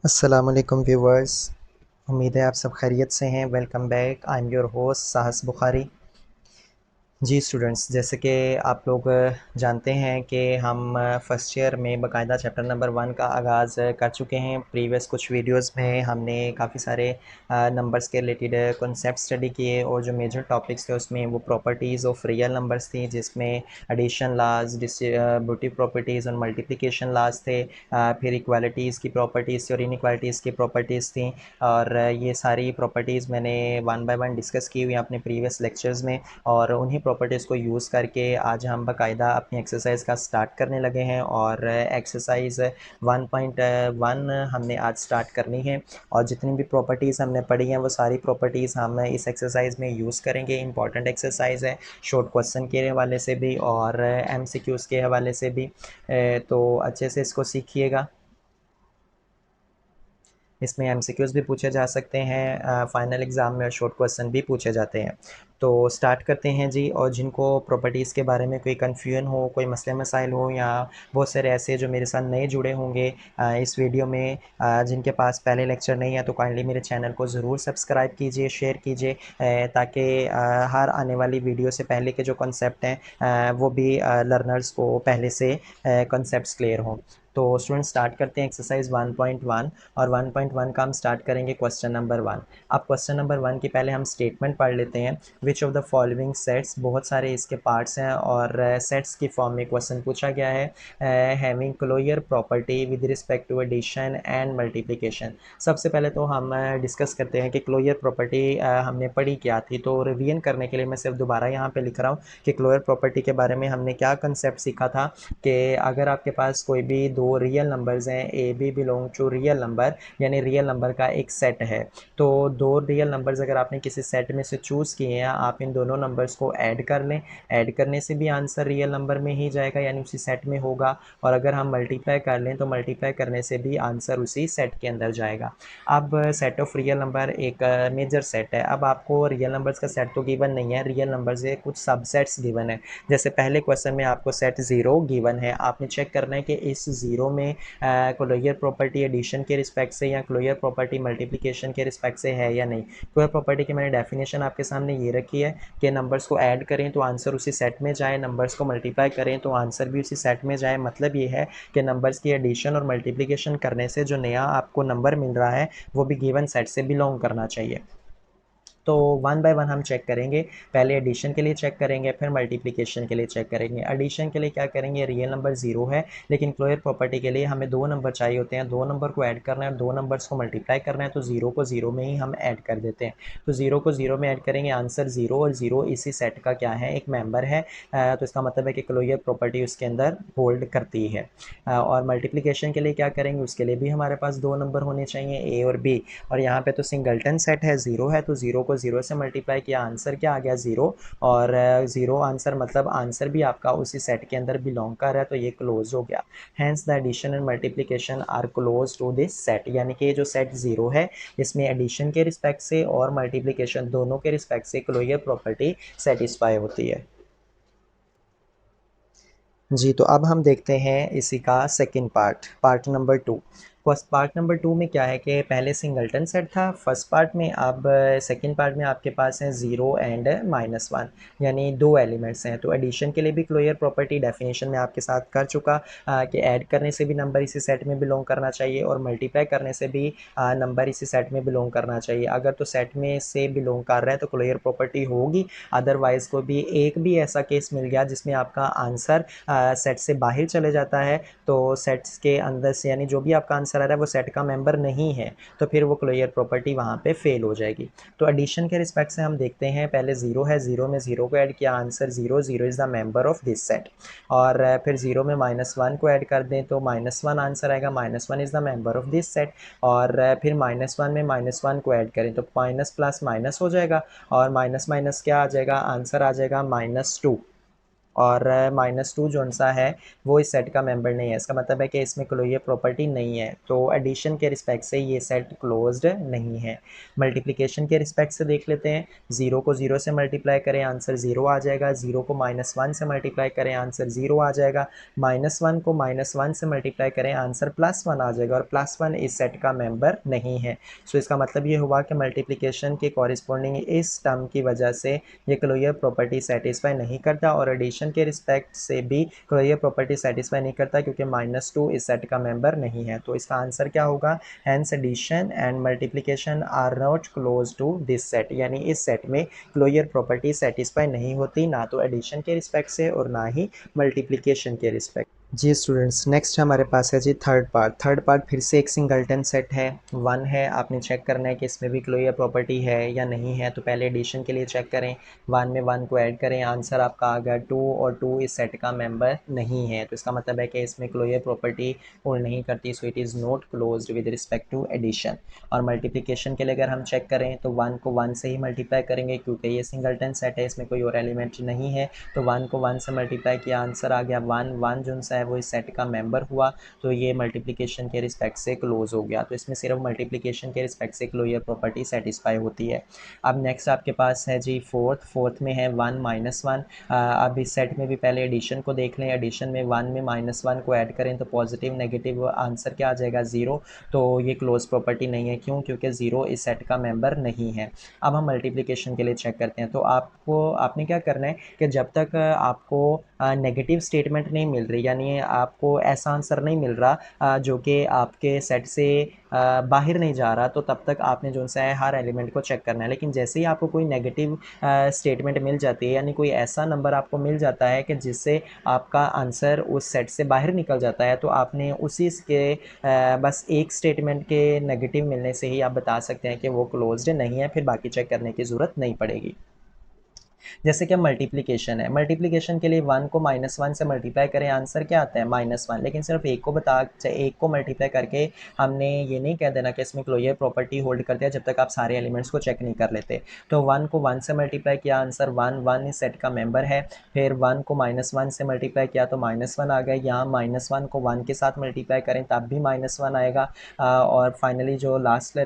अस्सलामुअलैकुम व्यूवर्स। उम्मीद है आप सब खैरियत से हैं। Welcome back. I am your host साहस बुखारी। जी स्टूडेंट्स, जैसे कि आप लोग जानते हैं कि हम फ़र्स्ट ईयर में बाकायदा चैप्टर नंबर 1 का आगाज़ कर चुके हैं। प्रीवियस कुछ वीडियोस में हमने काफ़ी सारे नंबर्स के रिलेटेड कॉन्सेप्ट स्टडी किए और जो मेजर टॉपिक्स थे उसमें वो प्रॉपर्टीज़ ऑफ रियल नंबर्स थी, जिसमें एडिशन लाज, डिस्ट्रीब्यूटिव प्रॉपर्टीज़ और मल्टीप्लिकेशन लाज थे। फिर इक्वालिटीज़ की प्रॉपर्टीज़ थी और इनइक्वालिटीज़ की प्रॉपर्टीज़ थी। और ये सारी प्रॉपर्टीज़ मैंने वन बाय वन डिस्कस की हुई अपने प्रीवियस लेक्चर्स में, और उन्हीं प्रॉपर्टीज़ को यूज़ करके आज हम बाकायदा अपनी एक्सरसाइज का स्टार्ट करने लगे हैं। और एक्सरसाइज 1.1 हमने आज स्टार्ट करनी है। और जितनी भी प्रॉपर्टीज़ हमने पढ़ी हैं वो सारी प्रॉपर्टीज़ हम इस एक्सरसाइज में यूज़ करेंगे। इंपॉर्टेंट एक्सरसाइज है, शॉर्ट क्वेश्चन के हवाले से भी और एमसीक्यूज़ के हवाले से भी। तो अच्छे से इसको सीखिएगा। इसमें एमसीक्यूज़ भी पूछे जा सकते हैं, फाइनल एग्ज़ाम में शॉर्ट क्वेश्चन भी पूछे जाते हैं। तो स्टार्ट करते हैं जी। और जिनको प्रॉपर्टीज़ के बारे में कोई कन्फ्यूजन हो, कोई मसले मसाइल हो, या बहुत सारे ऐसे जो मेरे साथ नए जुड़े होंगे इस वीडियो में, जिनके पास पहले लेक्चर नहीं है, तो काइंडली मेरे चैनल को ज़रूर सब्सक्राइब कीजिए, शेयर कीजिए, ताकि हर आने वाली वीडियो से पहले के जो कॉन्सेप्ट हैं वो भी लर्नर्स को पहले से कॉन्सेप्ट्स क्लियर हों। तो स्टूडेंट स्टार्ट करते हैं एक्सरसाइज 1.1। और 1.1 का हम स्टार्ट करेंगे क्वेश्चन नंबर 1। अब क्वेश्चन नंबर 1 की पहले हम स्टेटमेंट पढ़ लेते हैं। Which of the following sets, बहुत सारे इसके पार्ट्स हैं और सेट्स की फॉर्म में क्वेश्चन पूछा गया है। Having closure property with respect to addition and multiplication. सबसे पहले तो हम डिस्कस करते हैं कि क्लोजर प्रॉपर्टी हमने पढ़ी क्या थी। तो रिवीजन करने के लिए मैं सिर्फ दोबारा यहाँ पे लिख रहा हूँ कि क्लोजर प्रॉपर्टी के बारे में हमने क्या कंसेप्ट सीखा था। कि अगर आपके पास कोई भी दो रियल नंबर्स हैं, A B belong to real number, यानी रियल नंबर का एक सेट है, तो दो रियल नंबर्स अगर आपने किसी सेट में से चूज़ किए हैं, आप इन दोनों नंबर्स को ऐड कर लें। ऐड करने से भी आंसर रियल नंबर में ही जाएगा, यानी उसी सेट में होगा। और अगर हम मल्टीप्लाई कर लें तो मल्टीप्लाई करने से भी आंसर उसी सेट के अंदर जाएगा। अब सेट ऑफ रियल नंबर एक मेजर सेट है। अब आपको रियल नंबर्स का सेट तो गिवन नहीं है, रियल नंबर से कुछ सबसेट्स गिवन है। जैसे पहले क्वेश्चन में आपको सेट ज़ीरो गिवन है, आपने चेक करना है कि इस ज़ीरो में क्लोजर प्रॉपर्टी एडिशन के रिस्पेक्ट से या क्लोजर प्रॉपर्टी मल्टीप्लिकेशन के रिस्पेक्ट से है या नहीं। क्लोजर प्रॉपर्टी की मैंने डेफिनेशन आपके सामने ये रखी है कि नंबर्स को ऐड करें तो आंसर उसी सेट में जाए, नंबर्स को मल्टीप्लाई करें तो आंसर भी उसी सेट में जाए। मतलब ये है कि नंबर्स की एडिशन और मल्टीप्लिकेशन करने से जो नया आपको नंबर मिल रहा है वो भी गिवन सेट से बिलोंग करना चाहिए। तो वन बाय वन हम चेक करेंगे। पहले एडिशन के लिए चेक करेंगे, फिर मल्टीप्लिकेशन के लिए चेक करेंगे। एडिशन के लिए क्या करेंगे, रियल नंबर ज़ीरो है, लेकिन क्लोजर प्रॉपर्टी के लिए हमें दो नंबर चाहिए होते हैं। दो नंबर को ऐड करना है, दो नंबर्स को मल्टीप्लाई करना है, तो ज़ीरो को ज़ीरो में ही हम ऐड कर देते हैं। तो ज़ीरो को ज़ीरो में ऐड करेंगे, आंसर ज़ीरो, और ज़ीरो इसी सेट का क्या है, एक मेंबर है। तो इसका मतलब है कि क्लोजर प्रॉपर्टी उसके अंदर होल्ड करती है। और मल्टीप्लिकेशन के लिए क्या करेंगे, उसके लिए भी हमारे पास दो नंबर होने चाहिए, ए और बी। और यहाँ पे तो सिंगलटन सेट है, ज़ीरो है, तो ज़ीरो को ज़ीरो से मल्टीप्लाई किया, आंसर क्या आ गया, ज़ीरो। और ज़ीरो आंसर मतलब आंसर भी आपका उसी सेट के अंदर बिलोंग कर रहा है, तो ये क्लोज हो गया। Hence the addition and multiplication are close to this set, यानी कि जो सेट ज़ीरो है इसमें एडिशन के रिस्पेक्ट से और मल्टीप्लिकेशन दोनों के रिस्पेक्ट से क्लोजर प्रॉपर्टी सेटिस्फाई होती है। जी, तो अब हम देखते हैं इसी का second part, part number 2। First part number 2 में क्या है कि पहले सिंगलटन सेट था फर्स्ट पार्ट में, अब सेकंड पार्ट में आपके पास है ज़ीरो एंड -1, यानी दो एलिमेंट्स हैं। तो एडिशन के लिए भी क्लोजर प्रॉपर्टी डेफिनेशन में आपके साथ कर चुका कि ऐड करने से भी नंबर इसी सेट में बिलोंग करना चाहिए और मल्टीप्लाई करने से भी नंबर इसी सेट में बिलोंग करना चाहिए। अगर तो सेट में से बिलोंग कर रहा है तो क्लोजर प्रॉपर्टी होगी, अदरवाइज को भी एक भी ऐसा केस मिल गया जिसमें आपका आंसर सेट से बाहर चले जाता है, तो सेट्स के अंदर से यानी जो भी आपका आंसर आ रहा है वो सेट का मेंबर नहीं है, तो फिर वो क्लोजर प्रॉपर्टी वहाँ पे फेल हो जाएगी। तो एडिशन के रिस्पेक्ट से हम देखते हैं, पहले ज़ीरो है, ज़ीरो में ज़ीरो को ऐड किया, answer zero, zero is the member of this set. और फिर ज़ीरो में -1 को ऐड कर दें तो -1 आंसर आएगा, -1 is the member of this set. और फिर -1 में -1 को ऐड करें तो माइनस प्लस माइनस हो जाएगा, और माइनस माइनस क्या आ जाएगा, आंसर आ जाएगा -2। और -2 जौन-सा है वो इस सेट का मेंबर नहीं है। इसका मतलब है कि इसमें क्लोजर प्रॉपर्टी नहीं है, तो एडिशन के रिस्पेक्ट से ये सेट क्लोज्ड नहीं है। मल्टीप्लिकेशन के रिस्पेक्ट से देख लेते हैं, 0 को 0 से मल्टीप्लाई करें आंसर 0 आ जाएगा, 0 को -1 से मल्टीप्लाई करें आंसर 0 आ जाएगा, -1 को -1 से मल्टीप्लाई करें आंसर +1 आ जाएगा और +1 इस सेट का मेंबर नहीं है। सो इसका मतलब ये हुआ कि मल्टीप्लिकेशन के कॉरिस्पॉन्डिंग इस टर्म की वजह से ये क्लोजर प्रॉपर्टी सेटिस्फाई नहीं करता और एडिशन के रिस्पेक्ट से भी क्लोजर प्रॉपर्टी सेटिस्फाई नहीं करता क्योंकि -2 इस सेट का मेंबर नहीं है। तो इसका आंसर क्या होगा? Hence addition and multiplication are not close to this set, यानी इस सेट में क्लोजर प्रॉपर्टी सेटिस्फाई नहीं होती, ना तो एडिशन के रिस्पेक्ट से और ना ही मल्टीप्लिकेशन के रिस्पेक्ट। जी स्टूडेंट्स, नेक्स्ट हमारे पास है जी थर्ड पार्ट फिर से एक सिंगल्टन सेट है, 1 है। आपने चेक करना है कि इसमें भी क्लोजर प्रॉपर्टी है या नहीं है। तो पहले एडिशन के लिए चेक करें, 1 में 1 को ऐड करें, आंसर आपका आ गया 2 और 2 इस सेट का मेंबर नहीं है। तो इसका मतलब है कि इसमें क्लोजर प्रॉपर्टी होल्ड नहीं करती, so it is not closed with respect to addition. और मल्टीप्लिकेशन के लिए अगर हम चेक करें तो 1 को 1 से ही मल्टीप्लाई करेंगे क्योंकि ये सिंगल्टन सेट है, इसमें कोई और एलिमेंट नहीं है। तो 1 को 1 से मल्टीप्लाई किया, आंसर आ गया 1, 1 जो सा है वो इस सेट का मेंबर हुआ, तो ये मल्टीप्लिकेशन के रिस्पेक्ट से क्लोज हो गया। तो इसमें सिर्फ मल्टीप्लिकेशन के रिस्पेक्ट से क्लोजर प्रॉपर्टी सेटिस्फाई होती है। अब नेक्स्ट आपके पास है जी फोर्थ में है 1 -1। अब इस सेट में भी पहले एडिशन को देख लें, एडिशन में 1 में -1 को ऐड करें तो पॉजिटिव नेगेटिव आंसर क्या आ जाएगा? 0। तो ये क्लोज प्रॉपर्टी नहीं है, क्यों? क्योंकि 0 इस सेट का मेंबर नहीं है। अब हम मल्टीप्लिकेशन के लिए चेक करते हैं, तो आपने क्या करना है कि जब तक आपको नेगेटिव स्टेटमेंट नहीं मिल रही, यानी आपको ऐसा आंसर नहीं मिल रहा जो कि आपके सेट से बाहर नहीं जा रहा, तो तब तक आपने जो सा है हर एलिमेंट को चेक करना है। लेकिन जैसे ही आपको कोई नेगेटिव स्टेटमेंट मिल जाती है, यानी कोई ऐसा नंबर आपको मिल जाता है कि जिससे आपका आंसर उस सेट से बाहर निकल जाता है, तो आपने उसी के बस एक स्टेटमेंट के नेगेटिव मिलने से ही आप बता सकते हैं कि वो क्लोज्ड नहीं है, फिर बाकी चेक करने की ज़रूरत नहीं पड़ेगी। जैसे कि मल्टीप्लिकेशन है, मल्टीप्लिकेशन के लिए 1 को -1 से मल्टीप्लाई करें, आंसर क्या आता है? -1। लेकिन सिर्फ एक को मल्टीप्लाई करके हमने ये नहीं कह देना कि इसमें क्लोजर प्रॉपर्टी होल्ड करते हैं जब तक आप सारे एलिमेंट्स को चेक नहीं कर लेते। तो 1 को 1 से मल्टीप्लाई किया, आंसर 1, 1 इस सेट का मेंबर है। फिर 1 को -1 से मल्टीप्लाई किया तो -1 आ गया, यहाँ -1 को 1 के साथ मल्टीप्लाई करें तब भी -1 आएगा। और फाइनली जो लास्ट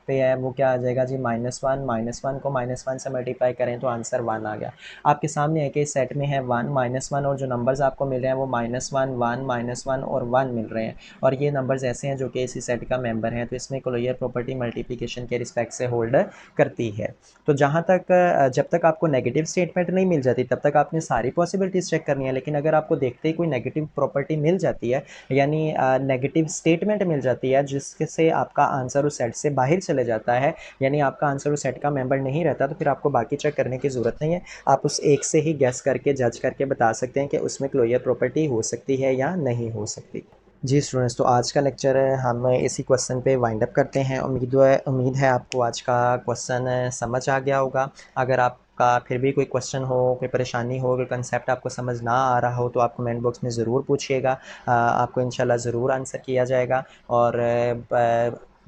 पे है वो क्या आ जाएगा जी? -1 को -1 से मल्टीप्लाई करें तो आंसर 1 आ गया। आपके सामने है कि इस सेट में है 1, -1 और जो नंबर्स आपको मिल रहे हैं वो -1, 1, -1 और 1 मिल रहे हैं, और ये नंबर्स ऐसे हैं जो कि इसी सेट का मेंबर हैं। तो इसमें क्लोजर प्रॉपर्टी मल्टीप्लिकेशन के रिस्पेक्ट से होल्ड करती है। तो जहाँ तक जब तक आपको नेगेटिव स्टेटमेंट नहीं मिल जाती तब तक आपने सारी पॉसिबिलिटीज़ चेक करनी है। लेकिन अगर आपको देखते ही कोई नेगेटिव प्रॉपर्टी मिल जाती है, यानी नेगेटिव स्टेटमेंट मिल जाती है जिससे आपका आंसर उस सेट से बाहर चले जाता है, यानी आपका आंसर उस सेट का मेंबर नहीं रहता, तो फिर आपको बाकी चेक करने की ज़रूरत नहीं है। आप उस एक से ही गैस करके जज करके बता सकते हैं कि उसमें क्लोजर प्रॉपर्टी हो सकती है या नहीं हो सकती। जी स्टूडेंट्स, तो आज का लेक्चर हम इसी क्वेश्चन पे वाइंड अप करते हैं। उम्मीद है आपको आज का क्वेश्चन समझ आ गया होगा। अगर आपका फिर भी कोई क्वेश्चन हो, कोई परेशानी हो, कोई कंसेप्ट आपको समझ ना आ रहा हो तो आप कमेंट बॉक्स में ज़रूर पूछिएगा, आपको इंशाल्लाह ज़रूर आंसर किया जाएगा। और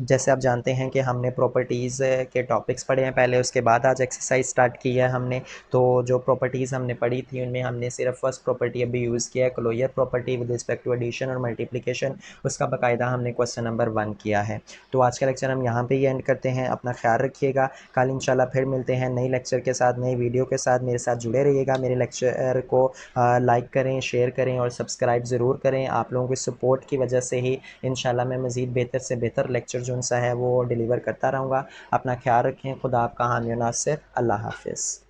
जैसे आप जानते हैं कि हमने प्रॉपर्टीज़ के टॉपिक्स पढ़े हैं पहले, उसके बाद आज एक्सरसाइज स्टार्ट की है हमने। तो जो प्रॉपर्टीज़ हमने पढ़ी थी उनमें हमने सिर्फ फर्स्ट प्रॉपर्टी अभी यूज़ किया है, closure property with respect to addition और मल्टीप्लिकेशन। उसका बाकायदा हमने क्वेश्चन नंबर 1 किया है। तो आज का लेक्चर हम यहाँ पे ही एंड करते हैं। अपना ख्याल रखिएगा, कल इंशाल्लाह फिर मिलते हैं नई लेक्चर के साथ, नई वीडियो के साथ। मेरे साथ जुड़े रहिएगा, मेरे लेक्चर को लाइक करें, शेयर करें और सब्सक्राइब ज़रूर करें। आप लोगों की सपोर्ट की वजह से ही इंशाल्लाह मैं मज़ीद बेहतर से बेहतर लेक्चर जो सा है वो डिलीवर करता रहूँगा। अपना ख्याल रखें। खुदा आपका हामी नासिर। अल्लाह हाफ़िज़।